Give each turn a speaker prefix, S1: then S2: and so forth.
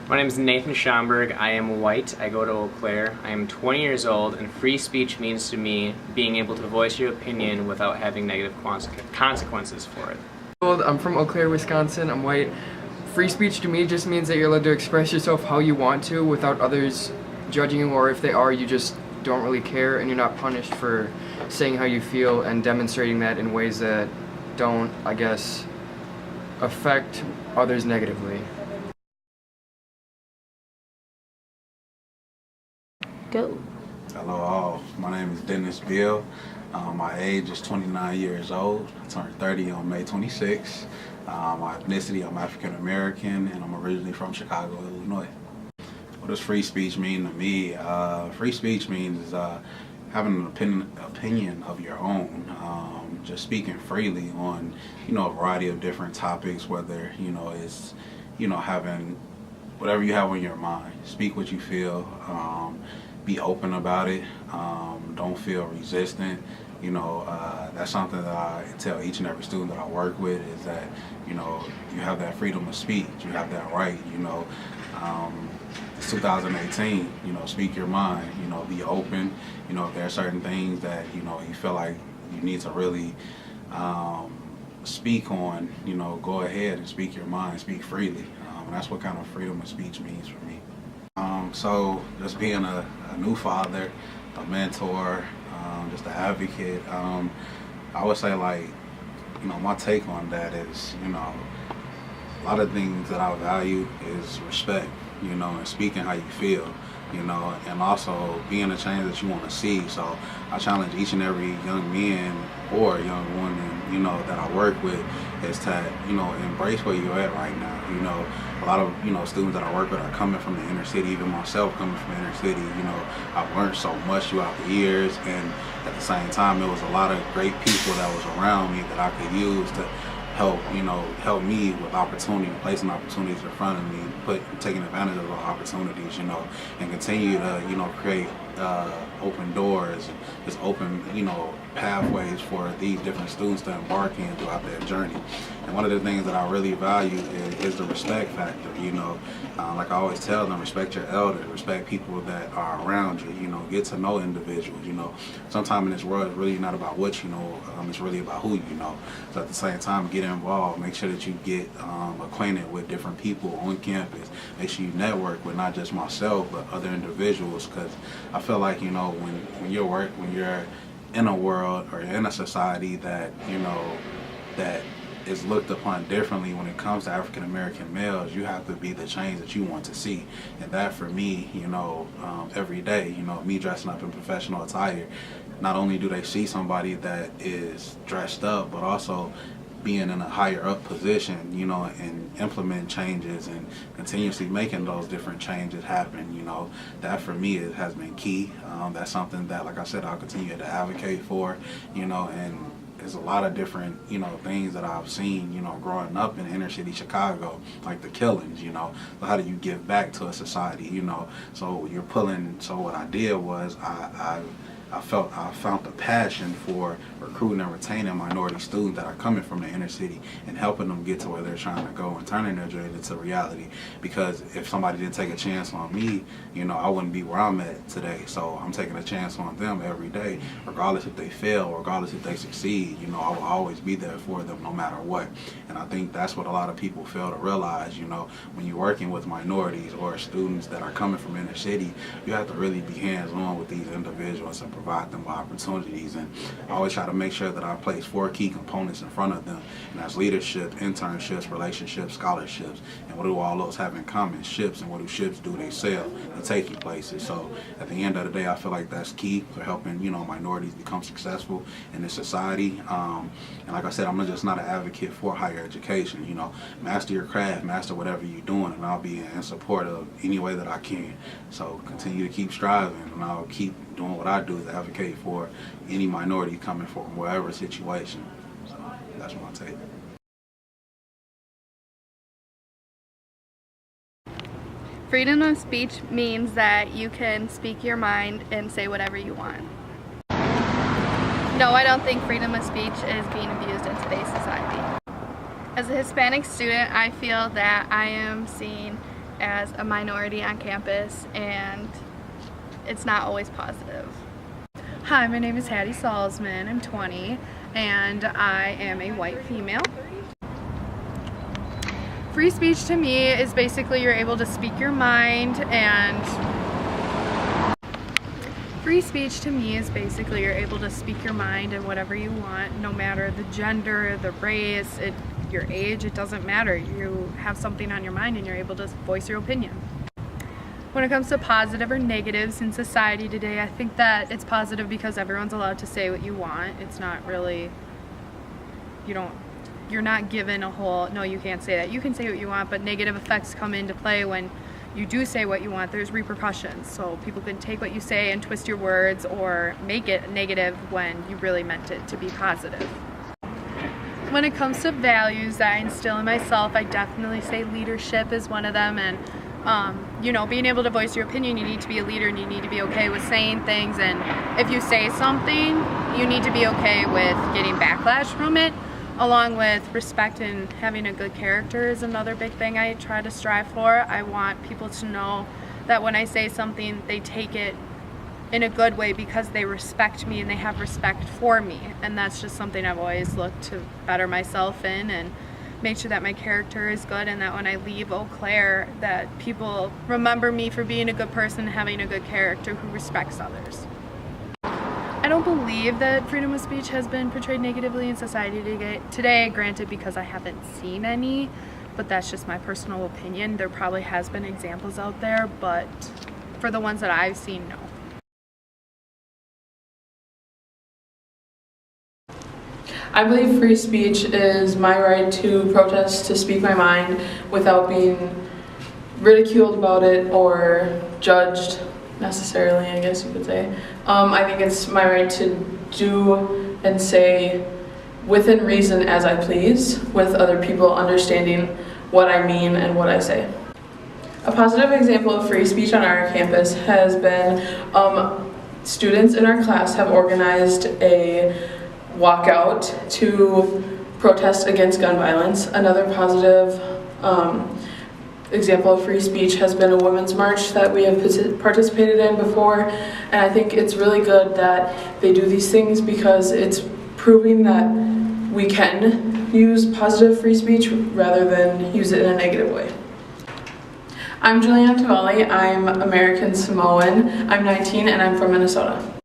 S1: My name is Nathan Schomburg. I am white. I go to Eau Claire. I am 20 years old, and free speech means to me being able to voice your opinion without having negative consequences for it.
S2: I'm from Eau Claire, Wisconsin. I'm white. Free speech to me just means that you're allowed to express yourself how you want to without others judging you, or if they are, you just don't really care and you're not punished for saying how you feel and demonstrating that in ways that don't, I guess, affect others negatively.
S3: Go.
S4: Hello all, my name is Dennis Beal. My age is 29 years old. I turned 30 on May 26. My ethnicity, I'm African American, and I'm originally from Chicago, Illinois. What does free speech mean to me? Free speech means having an opinion of your own, just speaking freely on, a variety of different topics, whether, it's, having whatever you have on your mind. Speak what you feel. Be open about it. Don't feel resistant. That's something that I tell each and every student that I work with is that, you have that freedom of speech. You have that right, it's 2018, speak your mind, be open. If there are certain things that, you feel like you need to really speak on, go ahead and speak your mind, speak freely. And that's what kind of freedom of speech means for me. So just being a new father, a mentor, just an advocate, I would say my take on that is, a lot of things that I value is respect, and speaking how you feel, and also being the change that you want to see. So I challenge each and every young man or young woman, that I work with is to, embrace where you're at right now. A lot of, students that I work with are coming from the inner city, even myself coming from the inner city. I've learned so much throughout the years, and at the same time, it was a lot of great people that was around me that I could use to help me with opportunity, placing opportunities in front of me, taking advantage of those opportunities, and continue to, create open doors and just open, pathways for these different students to embark in throughout their journey. And one of the things that I really value is the respect factor, like I always tell them, respect your elders, respect people that are around you, get to know individuals, Sometimes in this world, it's really not about what you know, it's really about who you know. So at the same time, get involved, make sure that you get acquainted with different people on campus, make sure you network with not just myself, but other individuals, because I feel like, when you're in a world or in a society that, that is looked upon differently when it comes to African American males, you have to be the change that you want to see. And that for me, every day, me dressing up in professional attire, not only do they see somebody that is dressed up, but also being in a higher up position, and implement changes and continuously making those different changes happen, that for me has been key. That's something that, like I said, I'll continue to advocate for, and there's a lot of different, things that I've seen, growing up in inner city Chicago, like the killings, so how do you give back to a society, so you're pulling, so what I did was I found the passion for recruiting and retaining minority students that are coming from the inner city and helping them get to where they're trying to go and turning their dreams into reality. Because if somebody didn't take a chance on me, I wouldn't be where I'm at today. So I'm taking a chance on them every day, regardless if they fail, regardless if they succeed. I will always be there for them no matter what. And I think that's what a lot of people fail to realize. When you're working with minorities or students that are coming from inner city, you have to really be hands-on with these individuals and provide them with opportunities. And I always try to make sure that I place 4 key components in front of them, and that's leadership, internships, relationships, scholarships. And what do all those have in common? Ships. And what do ships do? They sail and take you places. So at the end of the day, I feel like that's key for helping minorities become successful in this society. And like I said, I'm just not an advocate for higher education. Master your craft, master whatever you're doing, and I'll be in support of any way that I can. So continue to keep striving, and I'll keep doing what I do is advocate for any minority coming from wherever situation. So that's my take.
S5: Freedom of speech means that you can speak your mind and say whatever you want. No, I don't think freedom of speech is being abused in today's society. As a Hispanic student, I feel that I am seen as a minority on campus, and it's not always positive.
S3: Hi, my name is Hattie Salzman. I'm 20 and I am a white female. Free speech to me is basically you're able to speak your mind, and free speech to me is basically you're able to speak your mind and whatever you want, no matter the gender, the race, your age, it doesn't matter. You have something on your mind and you're able to voice your opinion. When it comes to positive or negatives in society today, I think that it's positive because everyone's allowed to say what you want. It's not really, you're not given a whole, no, you can't say that. You can say what you want, but negative effects come into play when you do say what you want. There's repercussions. So people can take what you say and twist your words or make it negative when you really meant it to be positive. When it comes to values that I instill in myself, I definitely say leadership is one of them, and being able to voice your opinion, you need to be a leader and you need to be okay with saying things, and if you say something, you need to be okay with getting backlash from it, along with respect and having a good character is another big thing I try to strive for. I want people to know that when I say something, they take it in a good way because they respect me and they have respect for me, and that's just something I've always looked to better myself in and make sure that my character is good, and that when I leave Eau Claire that people remember me for being a good person and having a good character who respects others. I don't believe that freedom of speech has been portrayed negatively in society today, granted because I haven't seen any, but that's just my personal opinion. There probably has been examples out there, but for the ones that I've seen, no.
S6: I believe free speech is my right to protest, to speak my mind without being ridiculed about it or judged necessarily, I guess you could say. I think it's my right to do and say within reason as I please, with other people understanding what I mean and what I say. A positive example of free speech on our campus has been students in our class have organized a walkout to protest against gun violence. Another positive example of free speech has been a women's march that we have participated in before, and I think it's really good that they do these things because it's proving that we can use positive free speech rather than use it in a negative way. I'm Juliana Tavalli. I'm American Samoan. I'm 19 and I'm from Minnesota.